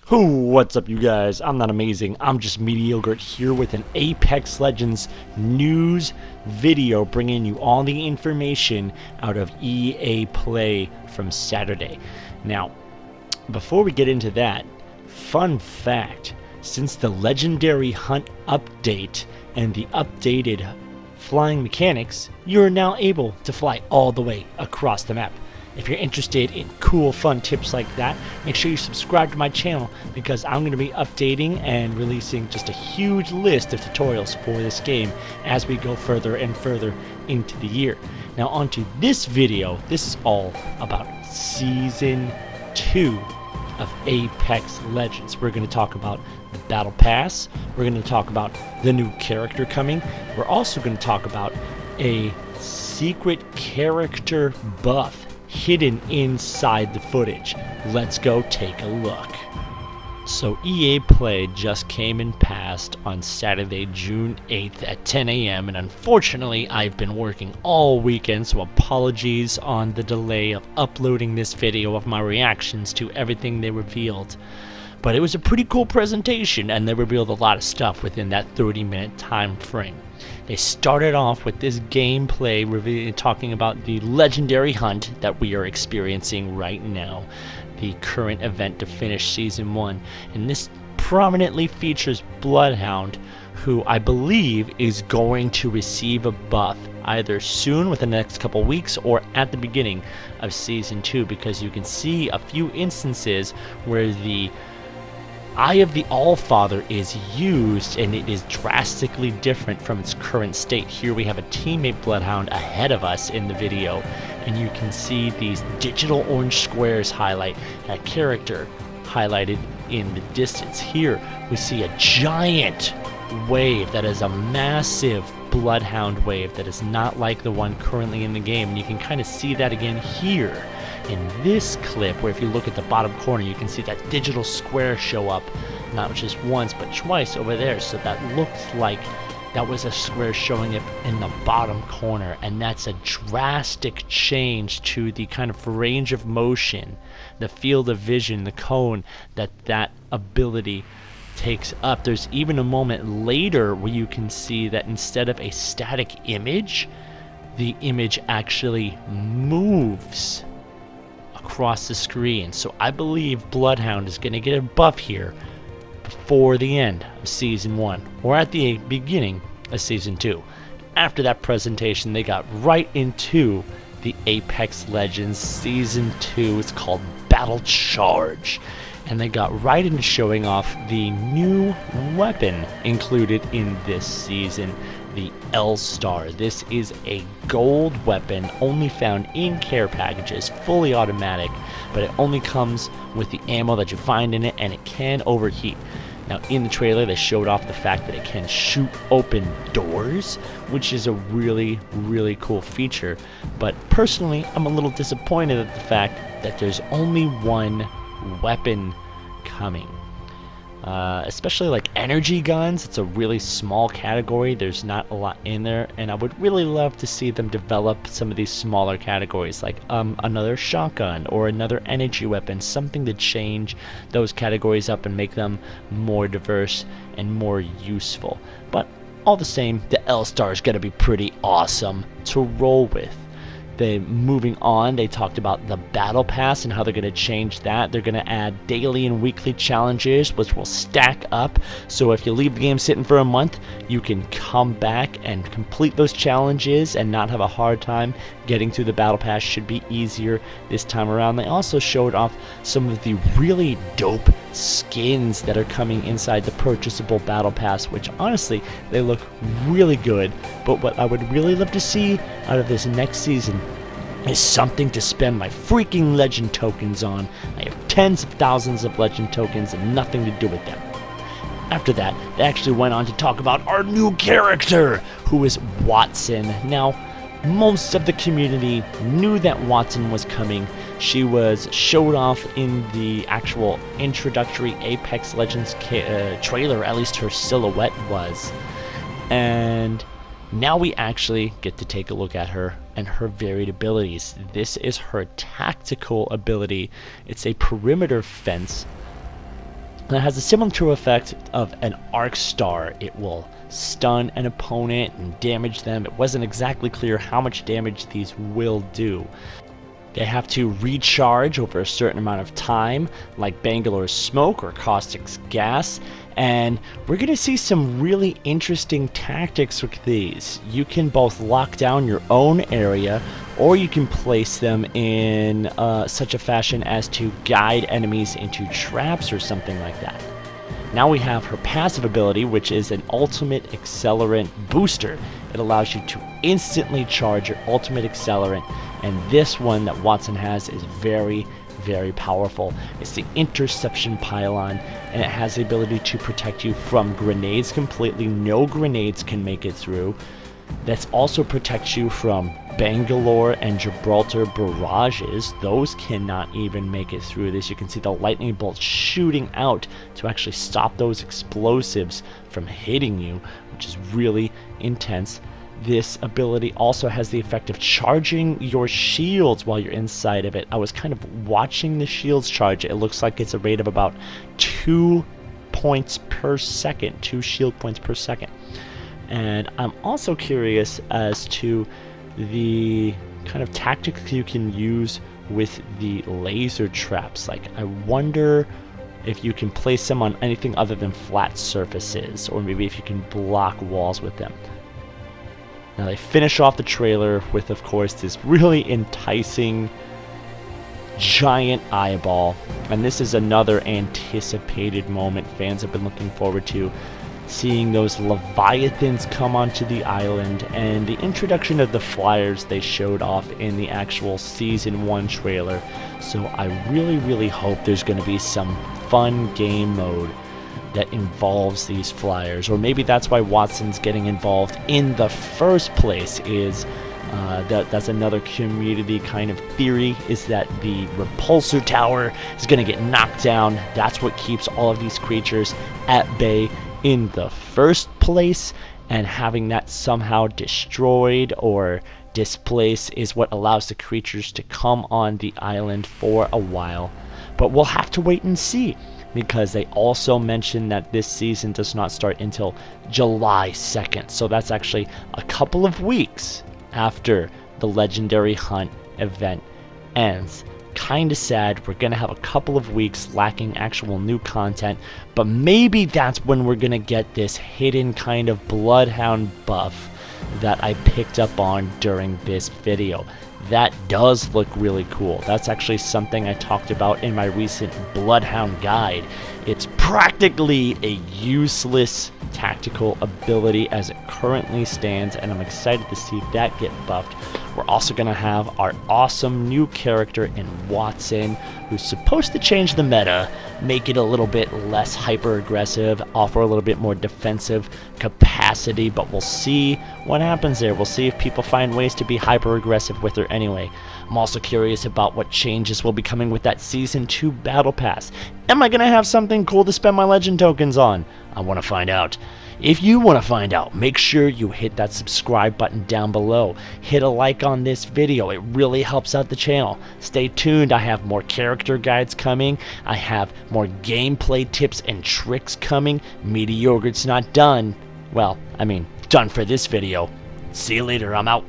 What's up, you guys? I'm not amazing, I'm just mediocre, here with an Apex Legends news video bringing you all the information out of EA Play from Saturday. Now, before we get into that, fun fact, since the Legendary Hunt update and the updated flying mechanics, you are now able to fly all the way across the map. If you're interested in cool, fun tips like that, make sure you subscribe to my channel because I'm going to be updating and releasing just a huge list of tutorials for this game as we go further and further into the year. Now onto this video, this is all about Season 2 of Apex Legends. We're going to talk about the Battle Pass, we're going to talk about the new character coming, we're also going to talk about a secret character buff hidden inside the footage. Let's go take a look. So EA Play just came and passed on Saturday, June 8th at 10 a.m. and unfortunately I've been working all weekend, so apologies on the delay of uploading this video of my reactions to everything they revealed. But it was a pretty cool presentation and they revealed a lot of stuff within that 30-minute time frame. They started off with this gameplay talking about the legendary hunt that we are experiencing right now, the current event to finish Season 1, and this prominently features Bloodhound, who I believe is going to receive a buff either soon within the next couple weeks or at the beginning of Season 2, because you can see a few instances where the Eye of the Allfather is used and it is drastically different from its current state. Here we have a teammate Bloodhound ahead of us in the video and you can see these digital orange squares highlight that character highlighted in the distance. Here we see a giant wave that is a massive Bloodhound wave that is not like the one currently in the game, and you can kind of see that again here in this clip, where if you look at the bottom corner you can see that digital square show up not just once but twice over there, so that looks like that was a square showing up in the bottom corner, and that's a drastic change to the kind of range of motion, the field of vision, the cone that ability takes up. There's even a moment later where you can see that instead of a static image, the image actually moves across the screen. So I believe Bloodhound is going to get a buff here before the end of Season 1 or at the beginning of Season 2. After that presentation they got right into the Apex Legends Season 2. It's called Battle Charge, and they got right into showing off the new weapon included in this season, the L-Star. This is a gold weapon only found in care packages, fully automatic, but it only comes with the ammo that you find in it, and it can overheat. Now in the trailer they showed off the fact that it can shoot open doors, which is a really cool feature, but personally I'm a little disappointed at the fact that there's only one weapon coming. Especially like energy guns, it's a really small category, there's not a lot in there, and I would really love to see them develop some of these smaller categories like another shotgun or another energy weapon, something to change those categories up and make them more diverse and more useful. But all the same, the L-Star is going to be pretty awesome to roll with. Moving on, they talked about the Battle Pass and how they're going to change that. They're going to add daily and weekly challenges which will stack up, so if you leave the game sitting for a month you can come back and complete those challenges and not have a hard time getting through the Battle Pass. Should be easier this time around. They also showed off some of the really dope skins that are coming inside the purchasable Battle Pass, which honestly they look really good, but what I would really love to see out of this next season is something to spend my freaking legend tokens on. I have tens of thousands of legend tokens and nothing to do with them. After that, they actually went on to talk about our new character, who is Wattson. Now, most of the community knew that Wattson was coming. She was showed off in the actual introductory Apex Legends trailer, at least her silhouette was. And now we actually get to take a look at her and her varied abilities. This is her tactical ability. It's a perimeter fence And it has a similar to effect of an arc star. It will stun an opponent and damage them. It wasn't exactly clear how much damage these will do. They have to recharge over a certain amount of time, like Bangalore's smoke or Caustic's gas, and we're going to see some really interesting tactics with these. You can both lock down your own area, or you can place them in such a fashion as to guide enemies into traps or something like that. Now we have her passive ability, which is an ultimate accelerant booster. It allows you to instantly charge your ultimate accelerant, and this one that Wattson has is very, very powerful. It's the interception pylon, and it has the ability to protect you from grenades completely. No grenades can make it through. That also protects you from Bangalore and Gibraltar barrages. Those cannot even make it through this. You can see the lightning bolts shooting out to actually stop those explosives from hitting you, which is really intense. This ability also has the effect of charging your shields while you're inside of it. I was kind of watching the shields charge. It looks like it's a rate of about 2 points per second, 2 shield points per second. And I'm also curious as to the kind of tactics you can use with the laser traps. Like, I wonder if you can place them on anything other than flat surfaces, or maybe if you can block walls with them. Now they finish off the trailer with, of course, this really enticing giant eyeball, and this is another anticipated moment fans have been looking forward to. Seeing those Leviathans come onto the island, and the introduction of the flyers they showed off in the actual Season 1 trailer. So I really hope there's going to be some fun game mode that involves these flyers. Or maybe that's why Wattson's getting involved in the first place, is that's another community kind of theory, is that the repulsor tower is going to get knocked down. That's what keeps all of these creatures at bay in the first place, and having that somehow destroyed or displaced is what allows the creatures to come on the island for a while. But we'll have to wait and see, because they also mentioned that this season does not start until July 2nd, so that's actually a couple of weeks after the Legendary Hunt event ends. Kinda sad. We're gonna have a couple of weeks lacking actual new content, but maybe that's when we're gonna get this hidden kind of Bloodhound buff that I picked up on during this video. That does look really cool. That's actually something I talked about in my recent Bloodhound guide. It's practically a useless tactical ability as it currently stands, and I'm excited to see that get buffed. We're also going to have our awesome new character in Wattson, who's supposed to change the meta, make it a little bit less hyper-aggressive, offer a little bit more defensive capacity, but we'll see what happens there. We'll see if people find ways to be hyper-aggressive with her anyway. I'm also curious about what changes will be coming with that Season 2 Battle Pass. Am I going to have something cool to spend my Legend tokens on? I want to find out. If you want to find out, make sure you hit that subscribe button down below. Hit a like on this video. It really helps out the channel. Stay tuned. I have more character guides coming. I have more gameplay tips and tricks coming. Meaty Yogurt's not done. Well, I mean, done for this video. See you later. I'm out.